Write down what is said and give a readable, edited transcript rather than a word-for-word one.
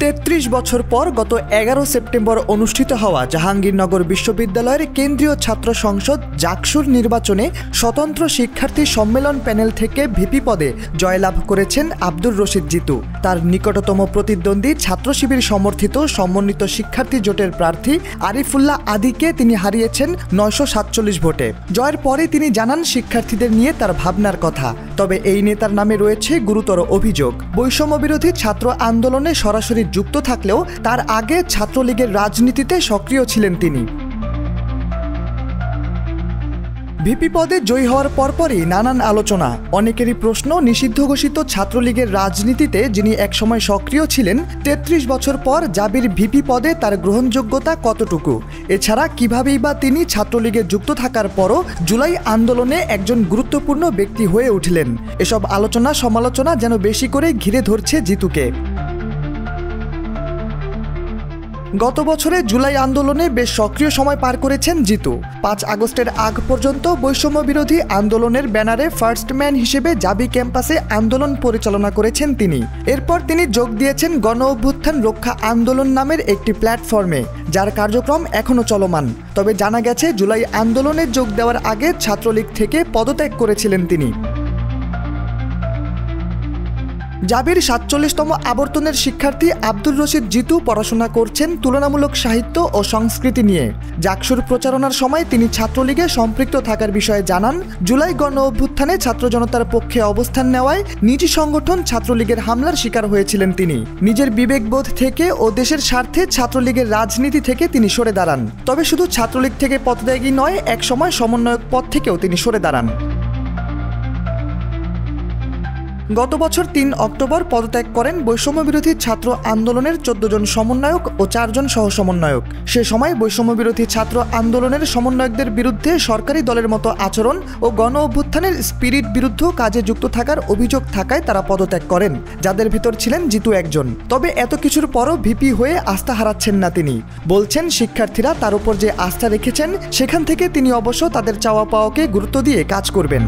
৩৩ বছর পর গত ১১ সেপ্টেম্বর অনুষ্ঠিত হওয়া জাহাঙ্গীরনগর বিশ্ববিদ্যালয়ের কেন্দ্রীয় ছাত্র সংসদ জাকসুর নির্বাচনে স্বতন্ত্র শিক্ষার্থী সম্মেলন প্যানেল থেকে ভিপি পদে জয়লাভ করেছেন আব্দুর রশিদ জিতু। তার নিকটতম প্রতিদ্বন্দ্বী ছাত্র শিবির সমর্থিত সমন্বিত শিক্ষার্থী জোটের প্রার্থী আরিফুল্লাহ আদিকে তিনি হারিয়েছেন ৯৪৭ ভোটে। জয়ের পরে তিনি জানান শিক্ষার্থীদের নিয়ে তার ভাবনার কথা। তবে এই নেতার নামে রয়েছে গুরুতর অভিযোগ। বৈষম্যবিরোধী ছাত্র আন্দোলনে সরাসরি যুক্ত থাকলেও তার আগে ছাত্রলীগের রাজনীতিতে সক্রিয় ছিলেন তিনি। ভিপি পদে জয়ী হওয়ার পরপরই নানান আলোচনা, অনেকেরই প্রশ্ন নিষিদ্ধ ঘোষিত ছাত্রলীগের রাজনীতিতে যিনি একসময় সক্রিয় ছিলেন ৩৩ বছর পর জাবির ভিপি পদে তার গ্রহণযোগ্যতা কতটুকু, এছাড়া কিভাবেই বা তিনি ছাত্রলীগে যুক্ত থাকার পরও জুলাই আন্দোলনে একজন গুরুত্বপূর্ণ ব্যক্তি হয়ে উঠলেন। এসব আলোচনা সমালোচনা যেন বেশি করে ঘিরে ধরছে জিতুকে। গত বছরে জুলাই আন্দোলনে বেশ সক্রিয় সময় পার করেছেন জিতু। ৫ আগস্টের আগ পর্যন্ত বৈষম্য বিরোধী আন্দোলনের ব্যানারে ফার্স্ট ম্যান হিসেবে জাবি ক্যাম্পাসে আন্দোলন পরিচালনা করেছেন তিনি। এরপর তিনি যোগ দিয়েছেন গণ অভ্যুত্থান রক্ষা আন্দোলন নামের একটি প্ল্যাটফর্মে, যার কার্যক্রম এখনও চলমান। তবে জানা গেছে জুলাই আন্দোলনে যোগ দেওয়ার আগে ছাত্রলীগ থেকে পদত্যাগ করেছিলেন তিনি। জাবির ৪৭তম আবর্তনের শিক্ষার্থী আব্দুর রশিদ জিতু পড়াশোনা করছেন তুলনামূলক সাহিত্য ও সংস্কৃতি নিয়ে। জাকসুর প্রচারণার সময় তিনি ছাত্রলীগে সম্পৃক্ত থাকার বিষয়ে জানান। জুলাই গণ অভ্যুত্থানে ছাত্র জনতার পক্ষে অবস্থান নেওয়ায় নিজ সংগঠন ছাত্রলীগের হামলার শিকার হয়েছিলেন তিনি। নিজের বিবেকবোধ থেকে ও দেশের স্বার্থে ছাত্রলীগের রাজনীতি থেকে তিনি সরে দাঁড়ান। তবে শুধু ছাত্রলীগ থেকে পদত্যাগী নয়, একসময় সমন্বয়ক পদ থেকেও তিনি সরে দাঁড়ান। গত বছর ৩ অক্টোবর পদত্যাগ করেন বৈষম্যবিরোধী ছাত্র আন্দোলনের ১৪ জন সমন্বয়ক ও ৪ জন সহ সমন্বয়ক। সে সময় বৈষম্যবিরোধী ছাত্র আন্দোলনের সমন্বয়কদের বিরুদ্ধে সরকারি দলের মতো আচরণ ও গণ অভ্যুত্থানের স্পিরিট বিরুদ্ধ কাজে যুক্ত থাকার অভিযোগ থাকায় তারা পদত্যাগ করেন, যাদের ভিতর ছিলেন জিতু একজন। তবে এত কিছুর পরও ভিপি হয়ে আস্থা হারাচ্ছেন না তিনি। বলছেন শিক্ষার্থীরা তার উপর যে আস্থা রেখেছেন সেখান থেকে তিনি অবশ্য তাদের চাওয়া পাওয়াকে গুরুত্ব দিয়ে কাজ করবেন।